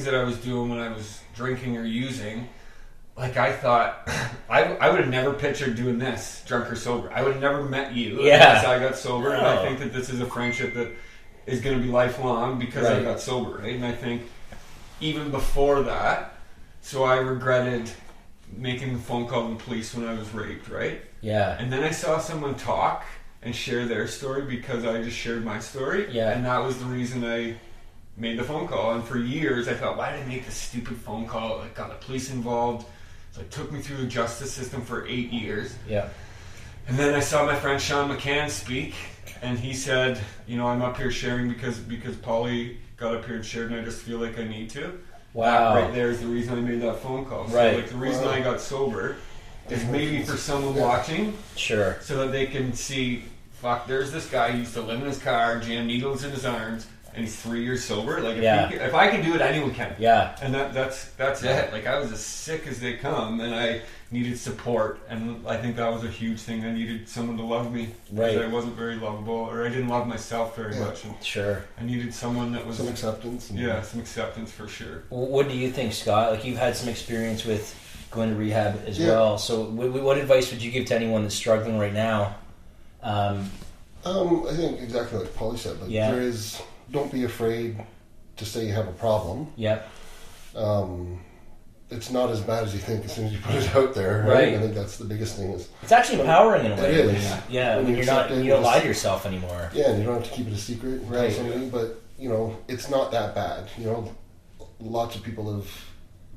that I was doing when I was drinking or using, like I thought, I would have never pictured doing this, drunk or sober. I would have never met you unless I got sober. And I think that this is a friendship that is going to be lifelong because I got sober, right? And I think even before that, so I regretted making the phone call to the police when I was raped, right? Yeah. And then I saw someone talk and share their story because I just shared my story. Yeah. And that was the reason I made the phone call. And for years I thought, why did I make this stupid phone call? It got the police involved. So it took me through the justice system for 8 years. Yeah. And then I saw my friend Sean McCann speak, and he said, you know, I'm up here sharing because Paulie got up here and shared, and I just feel like I need to. Wow. That right there is the reason I made that phone call. So like the reason I got sober is maybe for someone watching, sure, so that they can see, fuck, there's this guy who used to live in his car, jam needles in his arms, and he's 3 years sober. Like if I can do it, anyone can. Yeah. And that's it. Like I was as sick as they come, and I needed support, and I think that was a huge thing. I needed someone to love me because I wasn't very lovable, or I didn't love myself very much. And sure. I needed someone that was some acceptance. Some acceptance for sure. What do you think, Scott? Like you've had some experience with going to rehab as well. So what advice would you give to anyone that's struggling right now? I think exactly like Paulie said. Like there is, don't be afraid to say you have a problem. Yep. It's not as bad as you think as soon as you put it out there. Right. I think that's the biggest thing. It's actually empowering in a way. It is. When you don't lie to yourself anymore. Yeah, and you don't have to keep it a secret. Right. Somebody, but you know, it's not that bad. You know, lots of people have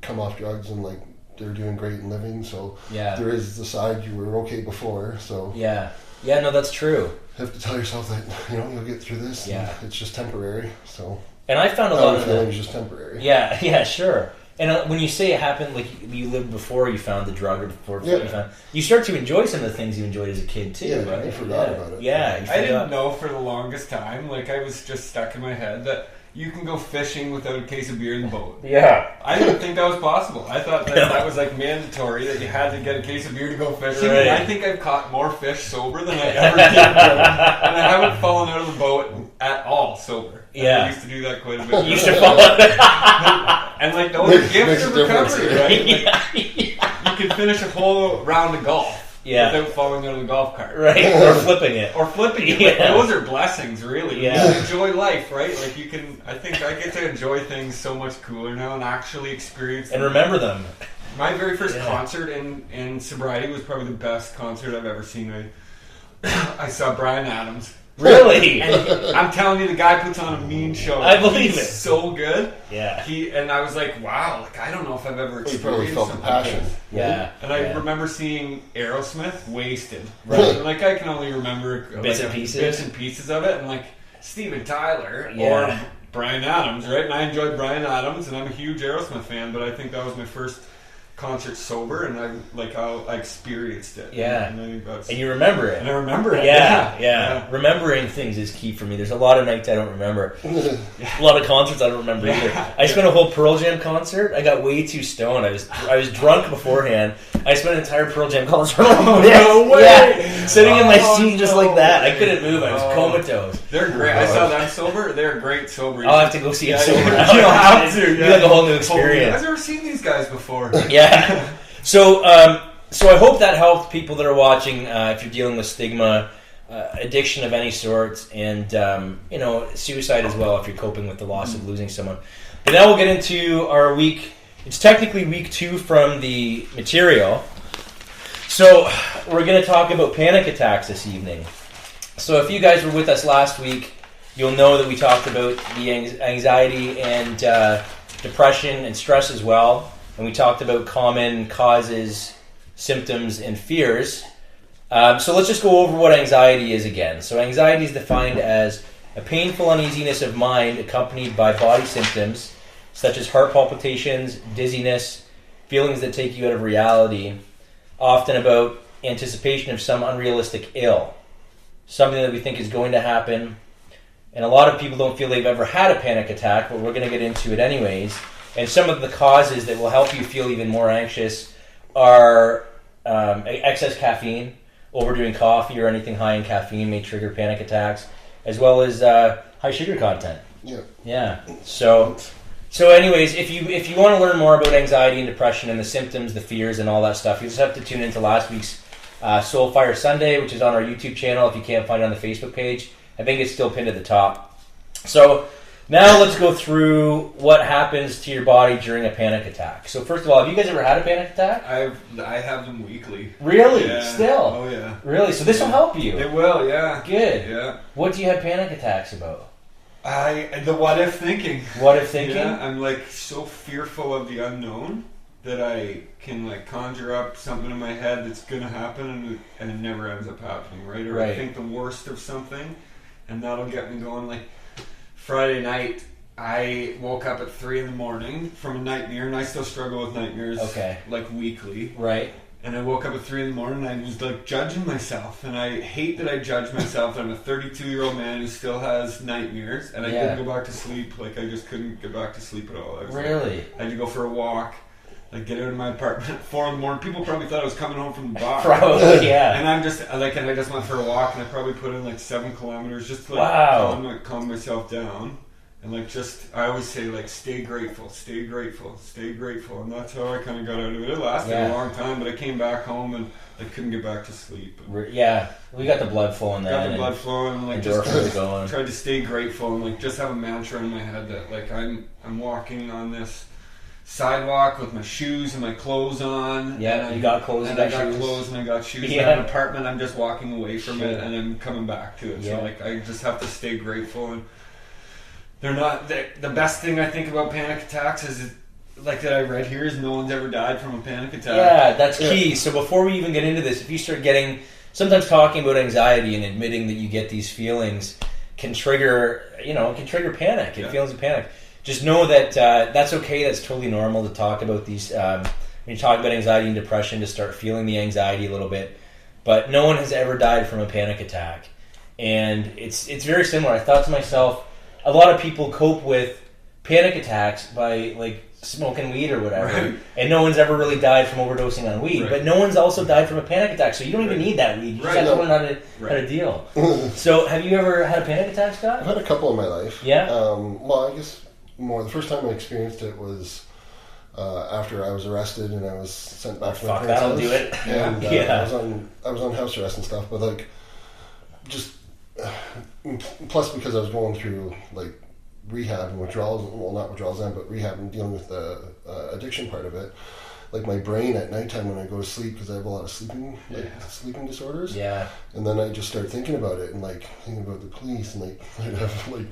come off drugs and like they're doing great and living. So there is the side you were okay before. So no, that's true. You have to tell yourself that you'll get through this. Yeah, it's just temporary. So. And I found a lot of feeling is just temporary. Yeah, sure. And when you say it happened, like you lived before you found the drug, or before you start to enjoy some of the things you enjoyed as a kid too, right? You forgot about it. Yeah, I didn't know for the longest time. Like I was just stuck in my head that you can go fishing without a case of beer in the boat. Yeah. I didn't think that was possible. I thought that was like mandatory, that you had to get a case of beer to go fishing. Right. And I think I've caught more fish sober than I ever did. And I haven't fallen out of the boat at all sober. Yeah. I used to do that quite a bit. You used to fall out. And like those are gifts of recovery, right? Like, you can finish a whole round of golf. Without falling out of the golf cart. Right, or flipping it. Like, those are blessings, really. Yeah. Enjoy life, right? Like I think I get to enjoy things so much cooler now and actually experience them. And remember them. My very first concert in sobriety was probably the best concert I've ever seen. I saw Bryan Adams. Really? And I'm telling you, the guy puts on a mean show. I believe He's it. so good. Yeah. And I was like, wow, like I don't know if I've ever experienced felt the passion. Yeah. And I remember seeing Aerosmith, Wasted. Right. And like I can only remember bits and pieces of it, and like Steven Tyler or Bryan Adams, right? And I enjoyed Bryan Adams, and I'm a huge Aerosmith fan, but I think that was my first concert sober, and I experienced it. Yeah. And I think and you remember it. And I remember it. Yeah. Remembering things is key for me. There's a lot of nights I don't remember. A lot of concerts I don't remember either. I spent a whole Pearl Jam concert. I got way too stoned. I was drunk beforehand. I spent an entire Pearl Jam concert no way! Sitting in my seat just like that. I couldn't move. I was comatose. They're great. I saw them sober. They're great sober. I'll have to go see them sober. You'll have to. Be like a whole new experience. I've never seen these guys before. Yeah. So I hope that helped people that are watching. If you're dealing with stigma, addiction of any sort, and suicide as well, if you're coping with the loss of losing someone. But now we'll get into our week. It's technically week 2 from the material. So we're going to talk about panic attacks this evening. So if you guys were with us last week, you'll know that we talked about the anxiety and depression and stress as well. And we talked about common causes, symptoms, and fears. So let's just go over what anxiety is again. So anxiety is defined as a painful uneasiness of mind accompanied by body symptoms such as heart palpitations, dizziness, feelings that take you out of reality, often about anticipation of some unrealistic ill, something that we think is going to happen. And a lot of people don't feel they've ever had a panic attack, but we're going to get into it anyways. And some of the causes that will help you feel even more anxious are excess caffeine. Overdoing coffee or anything high in caffeine may trigger panic attacks, as well as high sugar content. Yeah. Yeah. So So anyways, if you want to learn more about anxiety and depression and the symptoms, the fears, and all that stuff, you just have to tune into last week's Soulfire Sunday, which is on our YouTube channel. If you can't find it on the Facebook page, I think it's still pinned at the top. So now let's go through what happens to your body during a panic attack. So first of all, have you guys ever had a panic attack? I have them weekly. Really? Yeah. Still? Oh yeah. Really? So this will help you? It will, yeah. Good. Yeah. What do you have panic attacks about? The what if thinking. What if thinking? Yeah, I'm like so fearful of the unknown that I can like conjure up something in my head that's gonna happen and it never ends up happening, right? Or I think the worst of something and that'll get me going. Like Friday night, I woke up at 3 a.m. from a nightmare, and I still struggle with nightmares like weekly. Right. And I woke up at 3 a.m. and I was like judging myself, and I hate that I judge myself. I'm a 32-year-old man who still has nightmares, and I couldn't go back to sleep. Like I just couldn't get back to sleep at all. Really? I had to go for a walk, like get out of my apartment at 4 a.m. People probably thought I was coming home from the bar. Probably, yeah. And I just went for a walk, and I probably put in like 7 kilometers just to calm myself down. And like I always say like stay grateful, stay grateful, stay grateful, and that's how I kind of got out of it. It lasted a long time, but I came back home and I couldn't get back to sleep. Yeah, we got the blood flowing then. Got the blood flowing, and like just tried to stay grateful and like just have a mantra in my head that like I'm walking on this sidewalk with my shoes and my clothes on. Yeah, you got clothes and I got clothes and I got shoes. Yeah. I have an apartment. I'm just walking away from it and I'm coming back to it. Yeah. So like I just have to stay grateful and. They're not the best thing I think about panic attacks is like that I read here is no one's ever died from a panic attack. Yeah, that's key. So before we even get into this, if you start getting sometimes talking about anxiety and admitting that you get these feelings can trigger panic and feelings of panic. Just know that that's okay. That's totally normal to talk about these when you talk about anxiety and depression to start feeling the anxiety a little bit. But no one has ever died from a panic attack, and it's very similar. I thought to myself. A lot of people cope with panic attacks by like smoking weed or whatever, and no one's ever really died from overdosing on weed. But no one's also died from a panic attack, so you don't even need that weed. You just have to learn how to deal. So, have you ever had a panic attack, Scott? I've had a couple in my life. Yeah. Well, I guess more. The first time I experienced it was after I was arrested and I was sent back to my parents' that'll house. do it. And I was on house arrest and stuff, but like just. Plus, because I was going through like rehab and withdrawals, well, not withdrawals then, but rehab and dealing with the addiction part of it. Like my brain at nighttime when I go to sleep, because I have a lot of sleeping disorders. Yeah. And then I just start thinking about it and like thinking about the police and like I'd have like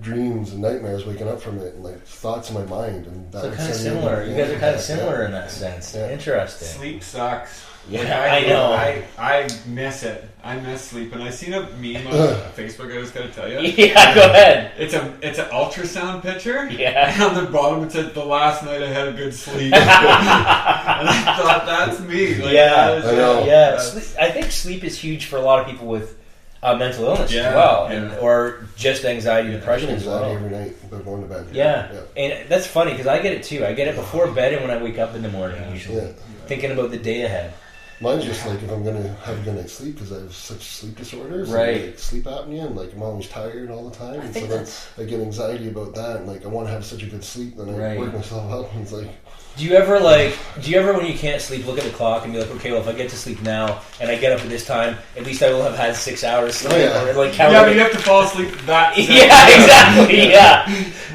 dreams and nightmares waking up from it and like thoughts in my mind and that. So kind of similar. You guys are kind of similar in that sense. Yeah. Interesting. Sleep sucks. Yeah, I know. I miss it. I miss sleep. And I seen a meme on Facebook. I just gotta tell you. Yeah, go ahead. It's an ultrasound picture. Yeah. And on the bottom it said, "The last night I had a good sleep." And I thought that's me. Like, yeah, I know. Yeah. I think sleep is huge for a lot of people with mental illness as well, or just anxiety, depression as well. Every night before going to bed. Yeah, and that's funny because I get it too. I get it before bed and when I wake up in the morning usually, thinking about the day ahead. Mine's just like if I'm going to have a good night's sleep because I have such sleep disorders, right? And, like, sleep apnea, and like I'm always tired all the time. And so then I get anxiety about that, and like I want to have such a good sleep, then I work myself up, and it's like. Do you ever when you can't sleep look at the clock and be like, okay, well if I get to sleep now and I get up at this time, at least I will have had 6 hours sleep. Or like but you have to fall asleep that. Yeah, exactly. Yeah.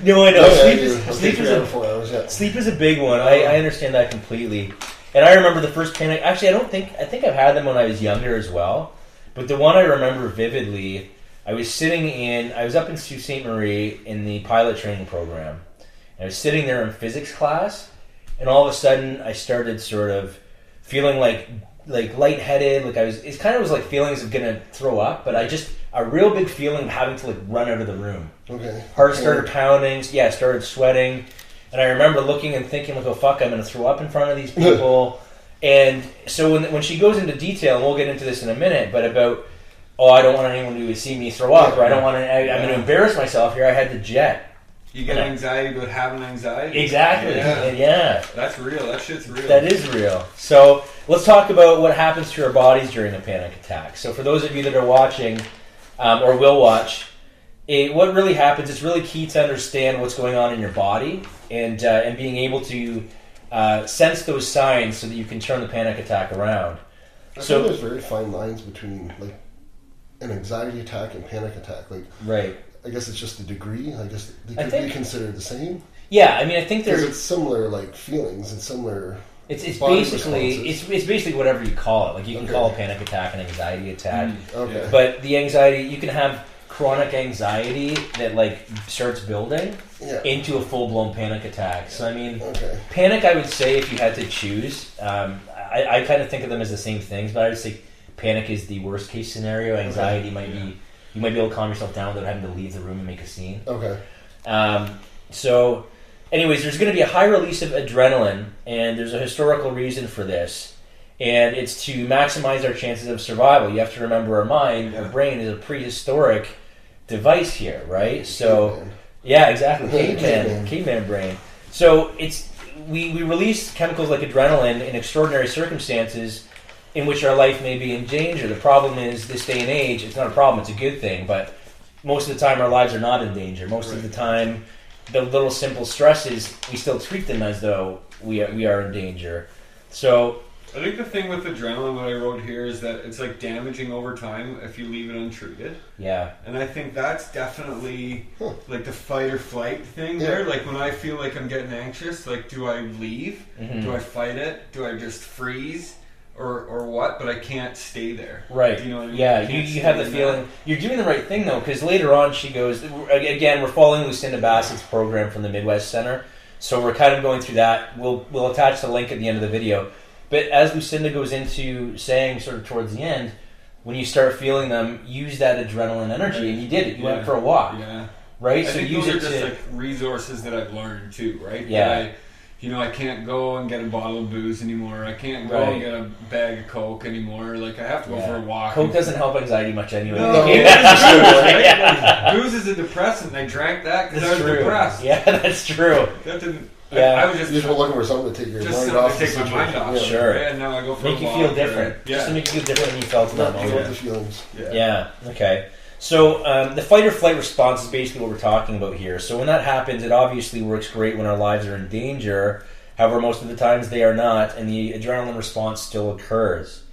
No, I know. Sleep is a big one. I understand that completely. And I remember the first panic. Actually, I think I've had them when I was younger as well. But the one I remember vividly, I was up in Sault Ste. Marie in the pilot training program. And I was sitting there in physics class, and all of a sudden I started sort of feeling like lightheaded. Like it kind of was like feelings of gonna throw up, but a real big feeling of having to like run out of the room. Okay. Heart started pounding. Yeah, started sweating. And I remember looking and thinking, like, oh, fuck, I'm going to throw up in front of these people. And so when she goes into detail, and we'll get into this in a minute, but about, I don't want anyone to see me throw up, or I'm going to embarrass myself here, I had to jet. You get anxiety about having anxiety? Exactly. Yeah. That's real. That shit's real. That is real. So let's talk about what happens to our bodies during a panic attack. So for those of you that are watching, or will watch, what really happens, it's really key to understand what's going on in your body. and being able to sense those signs so that you can turn the panic attack around. I think there's very fine lines between like an anxiety attack and panic attack. Like, right. I guess it's just the degree. I guess they could be considered the same. Yeah, I mean, I think there's it's similar like feelings and similar. It's basically whatever you call it. Like you can call a panic attack an anxiety attack. Okay. But the anxiety, you can have chronic anxiety that like starts building into a full blown panic attack. So I mean, panic, I would say, if you had to choose, I kind of think of them as the same things, but I would say panic is the worst case scenario. Anxiety might be, you might be able to calm yourself down without having to leave the room and make a scene. Okay. So anyways, there's going to be a high release of adrenaline, and there's a historical reason for this, and it's to maximize our chances of survival. You have to remember our mind, our brain is a prehistoric device here, right? So, yeah, exactly, caveman brain. So we release chemicals like adrenaline in extraordinary circumstances in which our life may be in danger. The problem is, this day and age, it's not a problem, it's a good thing, but most of the time our lives are not in danger. Most of the time, the little simple stresses, we still treat them as though we are in danger. So I think the thing with adrenaline, what I wrote here, is that it's like damaging over time if you leave it untreated. Yeah. And I think that's definitely like the fight or flight thing there. Like when I feel like I'm getting anxious, like do I leave? Mm-hmm. Do I fight it? Do I just freeze? Or what? But I can't stay there. Right. You know what I mean? Yeah, you have the feeling. You're doing the right thing, though, because later on she goes, again, we're following Lucinda Bassett's program from the Midwest Center, so we're kind of going through that. We'll attach the link at the end of the video. But as Lucinda goes into saying sort of towards the end, when you start feeling them, use that adrenaline energy, and you did it. You went for a walk. Yeah. Right? I so think use those it are just to... like resources that I've learned too, right? Yeah. I can't go and get a bottle of booze anymore. I can't go and get a bag of Coke anymore. Like, I have to go for a walk. Coke doesn't help anxiety much anyway. No, it's true, right? Like, booze is a depressant. I drank that because I was depressed. Yeah, that's true. That didn't... Yeah. I was just looking for something to take your mind off. Just take my mind off. Yeah. Sure. Right? And now I go for make a walk. You feel different. Just to make you feel different than you felt in that moment. The feelings. Yeah. Okay. So the fight or flight response is basically what we're talking about here. So when that happens, it obviously works great when our lives are in danger. However, most of the times they are not, and the adrenaline response still occurs.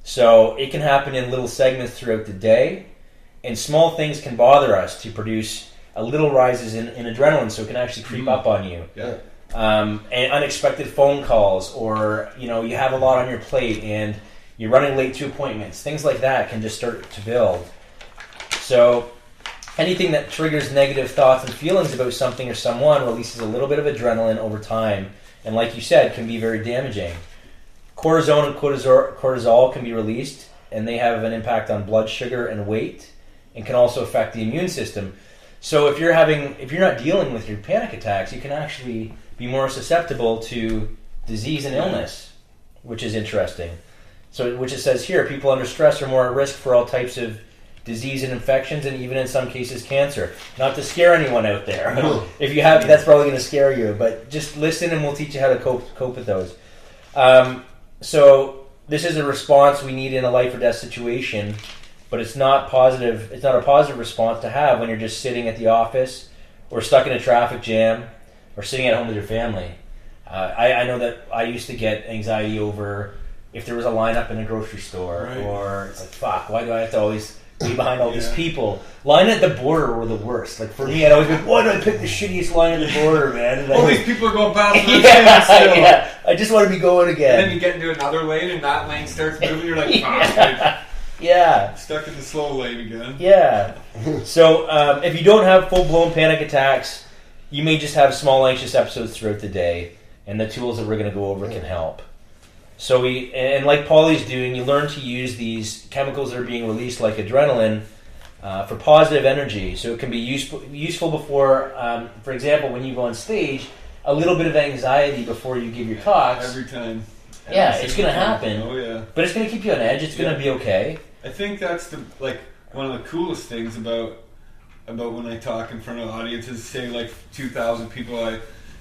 So it can happen in little segments throughout the day, and small things can bother us to produce a little rises in adrenaline, so it can actually creep up on you. Yeah. And unexpected phone calls, or you have a lot on your plate and you're running late to appointments. Things like that can just start to build. So anything that triggers negative thoughts and feelings about something or someone releases a little bit of adrenaline over time, and like you said, can be very damaging. Cortisone and cortisol can be released, and they have an impact on blood sugar and weight, and can also affect the immune system. So if you're not dealing with your panic attacks, you can actually be more susceptible to disease and illness, which is interesting. So, which it says here, people under stress are more at risk for all types of disease and infections, and even in some cases cancer. Not to scare anyone out there. If you have, that's probably going to scare you, but just listen and we'll teach you how to cope with those. So this is a response we need in a life or death situation, but it's not positive. It's not a positive response to have when you're just sitting at the office or stuck in a traffic jam or sitting at home with your family. I know that I used to get anxiety over if there was a lineup in a grocery store, or it's like, fuck, why do I have to always be behind all these people? Line at the border were the worst. Like for me, I'd always be, why did I pick the shittiest line at the border, man? All these people are going past the yeah, I just want to be going again. And then you get into another lane and that lane starts moving, you're like, fuck. Yeah. Stuck in the slow lane again. Yeah. So if you don't have full-blown panic attacks, you may just have small anxious episodes throughout the day, and the tools that we're going to go over can help. So and like Paulie's doing, you learn to use these chemicals that are being released like adrenaline for positive energy. So it can be useful before, for example, when you go on stage, a little bit of anxiety before you give your talks. Every time. Yeah, it's going to happen. Oh, yeah. But it's going to keep you on edge. It's going to be okay. I think that's one of the coolest things about when I talk in front of audiences, say like 2,000 people.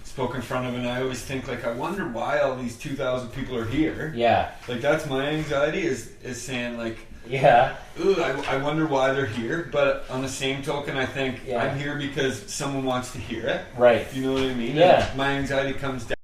spoke in front of, and I always think, like, I wonder why all these 2,000 people are here. Yeah. Like, that's my anxiety, is saying, like, yeah. Ooh, I wonder why they're here. But on the same token, I think I'm here because someone wants to hear it. Right. You know what I mean? Yeah. And my anxiety comes down